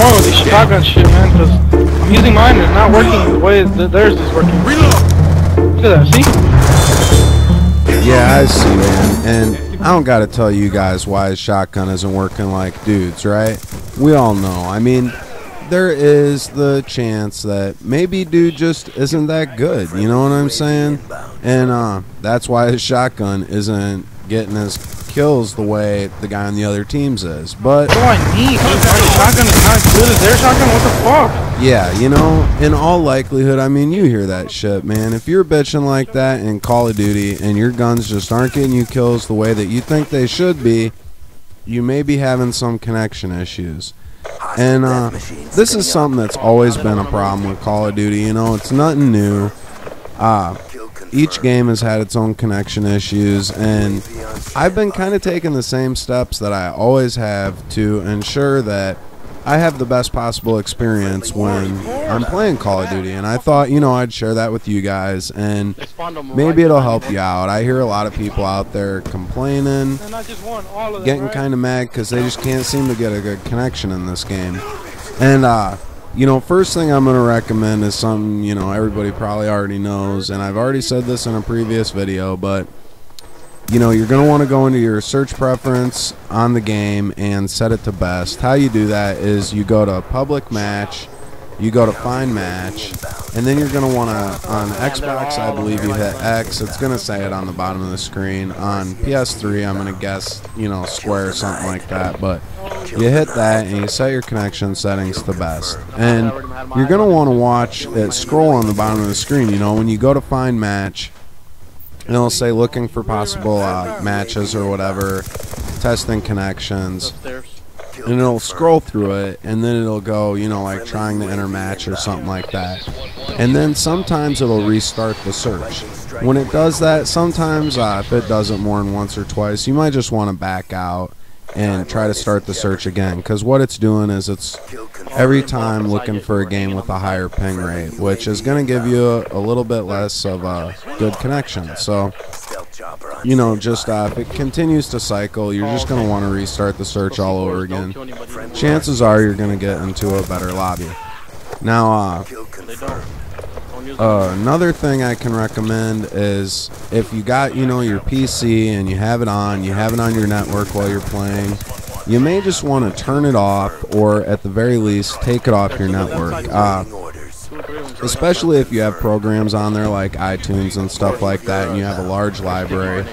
wrong with this shotgun shit, man, because I'm using mine and it's not working the way theirs is working. Reload! Look at that, see? Yeah, I see, man. And I don't gotta tell you guys why his shotgun isn't working like dude's, right? We all know. I mean, there is the chance that maybe dude just isn't that good, you know what I'm saying? And that's why his shotgun isn't getting his kills the way the guy on the other team's is. But what do I need? My shotgun is not as good as their shotgun? What the fuck? yeah, you know, in all likelihood, I mean, you hear that shit, man. If you're bitching like that in Call of Duty and your guns just aren't getting you kills the way that you think they should be, you may be having some connection issues. And this is something that's always been a problem with Call of Duty. You know, it's nothing new. Each game has had its own connection issues, and I've been kind of taking the same steps that I always have to ensure that I have the best possible experience when I'm playing Call of Duty. And I thought, you know, I'd share that with you guys, and maybe it'll help you out. I hear a lot of people out there complaining, getting kind of mad because they just can't seem to get a good connection in this game. And you know, first thing I'm going to recommend is something, you know, everybody probably already knows, and I've already said this in a previous video, but you know, you're going to want to go into your search preference on the game and set it to best. How you do that is you go to public match, you go to find match, and then you're going to want to, on Xbox, I believe you hit X. It's going to say it on the bottom of the screen. On PS3, I'm going to guess, you know, square or something like that, but you hit that and you set your connection settings to best. And you're going to want to watch it scroll on the bottom of the screen. You know, when you go to find match, and it'll say looking for possible matches or whatever, testing connections, and it'll scroll through it, and then it'll go, you know, like trying to enter match or something like that. And then sometimes it'll restart the search. When it does that, sometimes if it does it more than once or twice, you might just want to back out and try to start the search again, because what it's doing is it's every time looking for a game with a higher ping rate, which is going to give you a little bit less of a good connection. So, you know, just if it continues to cycle, you're just going to want to restart the search all over again. Chances are you're going to get into a better lobby. Now, another thing I can recommend is if you got, you know, your PC and you have it on your network while you're playing, you may just want to turn it off, or at the very least take it off your network. Especially if you have programs on there like iTunes and stuff like that, and you have a large library.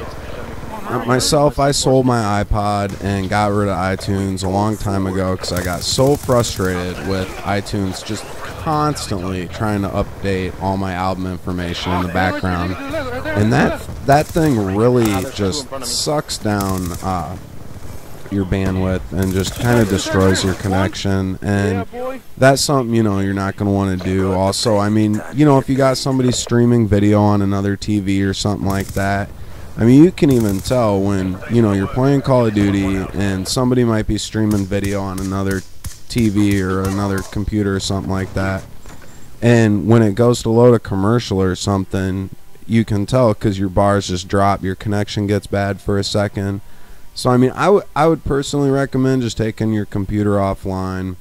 Myself, I sold my iPod and got rid of iTunes a long time ago because I got so frustrated with iTunes just constantly trying to update all my album information in the background, and that thing really just sucks down your bandwidth and just kind of destroys your connection. And that's something, you know, you're not going to want to do. Also, I mean, you know, if you got somebody streaming video on another TV or something like that, I mean, you can even tell when, you know, you're playing Call of Duty and somebody might be streaming video on another TV or another computer or something like that, and when it goes to load a commercial or something, you can tell because your bars just drop, your connection gets bad for a second. So I mean, I would personally recommend just taking your computer offline,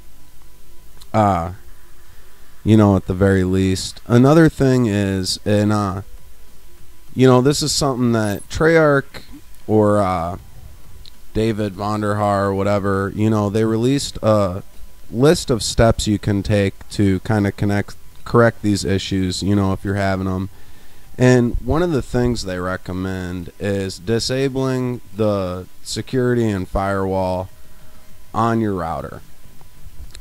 you know, at the very least. Another thing is, and you know, this is something that Treyarch or David Vonderhaar or whatever, you know, they released a list of steps you can take to kind of correct these issues, you know, if you're having them. And one of the things they recommend is disabling the security and firewall on your router.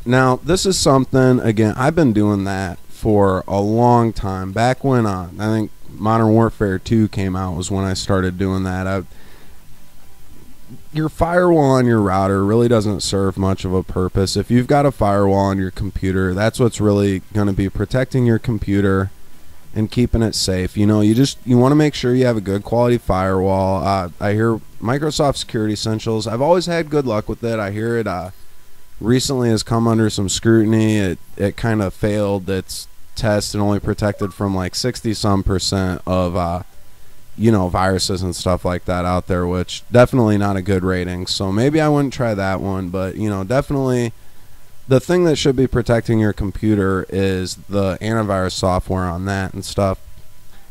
Now, this is something, again, I've been doing that for a long time. Back when I think Modern Warfare 2 came out was when I started doing that. Your firewall on your router really doesn't serve much of a purpose. If you've got a firewall on your computer, that's what's really going to be protecting your computer and keeping it safe. You know, you want to make sure you have a good quality firewall. I hear Microsoft Security Essentials, I've always had good luck with it. I hear it recently has come under some scrutiny. It kind of failed its test and only protected from like 60-some% of you know, viruses and stuff like that out there, which definitely not a good rating. So maybe I wouldn't try that one, but you know, definitely the thing that should be protecting your computer is the antivirus software on that and stuff,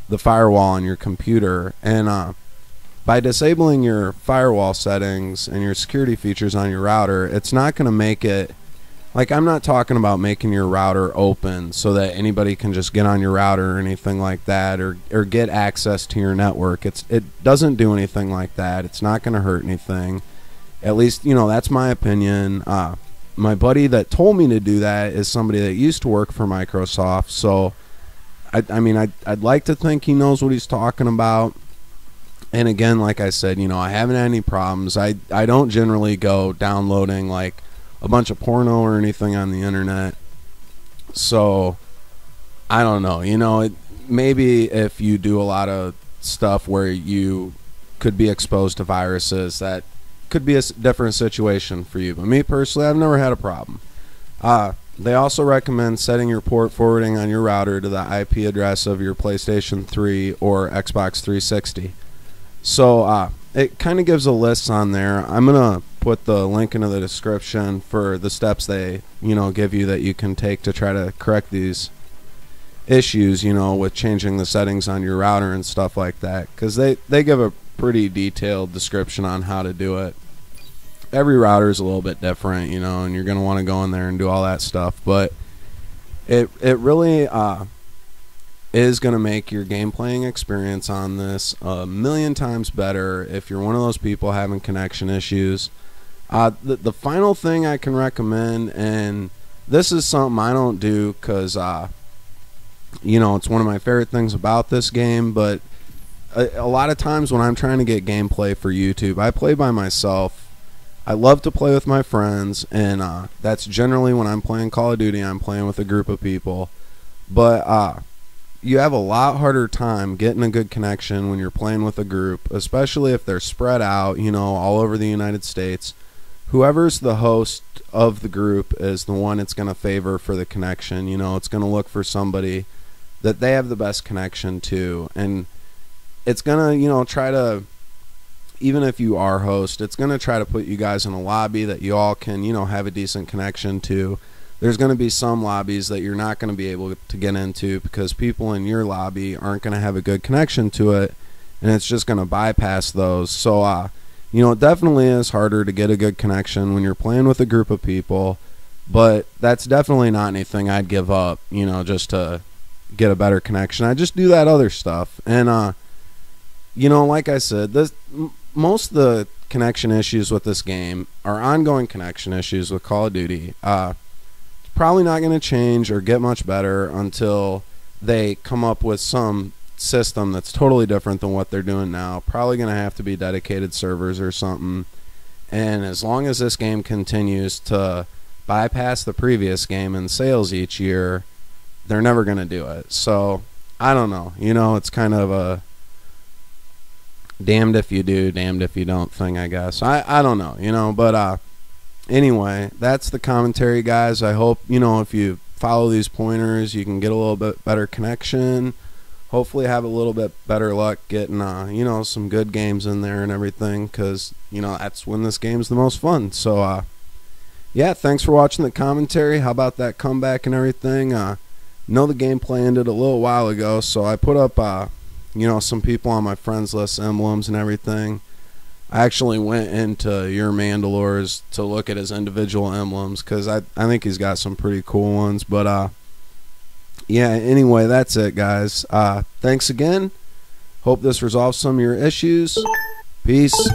the firewall on your computer. And by disabling your firewall settings and your security features on your router, it's not going to make it, like, I'm not talking about making your router open so that anybody can just get on your router or anything like that, or get access to your network. It doesn't do anything like that. It's not going to hurt anything. At least, you know, that's my opinion. My buddy that told me to do that is somebody that used to work for Microsoft, so I mean, I'd like to think he knows what he's talking about. And again, like I said, you know, I haven't had any problems. I don't generally go downloading like a bunch of porno or anything on the internet. So I don't know, you know, maybe if you do a lot of stuff where you could be exposed to viruses, that could be a different situation for you. But me personally, I've never had a problem. They also recommend setting your port forwarding on your router to the IP address of your PlayStation 3 or Xbox 360. So it kind of gives a list on there. I'm gonna put the link into the description for the steps they, you know, give you that you can take to try to correct these issues, you know, with changing the settings on your router and stuff like that, because they give a pretty detailed description on how to do it. Every router is a little bit different, you know, and you're going to want to go in there and do all that stuff, but it really is going to make your game playing experience on this a million times better if you're one of those people having connection issues. The final thing I can recommend, and this is something I don't do because you know, it's one of my favorite things about this game, but a lot of times when I'm trying to get gameplay for YouTube, I play by myself. I love to play with my friends, and that's generally when I'm playing Call of Duty, I'm playing with a group of people. But you have a lot harder time getting a good connection when you're playing with a group, especially if they're spread out, you know, all over the United States. Whoever's the host of the group is the one it's going to favor for the connection. You know, it's going to look for somebody that they have the best connection to, and it's going to, you know, try to, even if you are host, it's going to try to put you guys in a lobby that you all can, you know, have a decent connection to. There's going to be some lobbies that you're not going to be able to get into because people in your lobby aren't going to have a good connection to it, and it's just going to bypass those. So, you know, it definitely is harder to get a good connection when you're playing with a group of people, but that's definitely not anything I'd give up, you know, just to get a better connection. I just do that other stuff. And, you know, like I said, most of the connection issues with this game are ongoing connection issues with Call of Duty. It's probably not going to change or get much better until they come up with some system that's totally different than what they're doing now. Probably going to have to be dedicated servers or something. And as long as this game continues to bypass the previous game in sales each year, they're never going to do it. So I don't know, you know, it's kind of a damned if you do, damned if you don't thing, I guess. I don't know, you know, but anyway, that's the commentary, guys. I hope, you know, if you follow these pointers, you can get a little bit better connection. Hopefully have a little bit better luck getting, you know, some good games in there and everything, because, you know, that's when this game's the most fun. So, yeah, thanks for watching the commentary. How about that comeback and everything? Know the gameplay ended a little while ago, so I put up, you know, some people on my friends list, emblems and everything. I actually went into your Mandalores to look at his individual emblems, because I think he's got some pretty cool ones. But, yeah, anyway, that's it, guys. Thanks again. Hope this resolves some of your issues. Peace.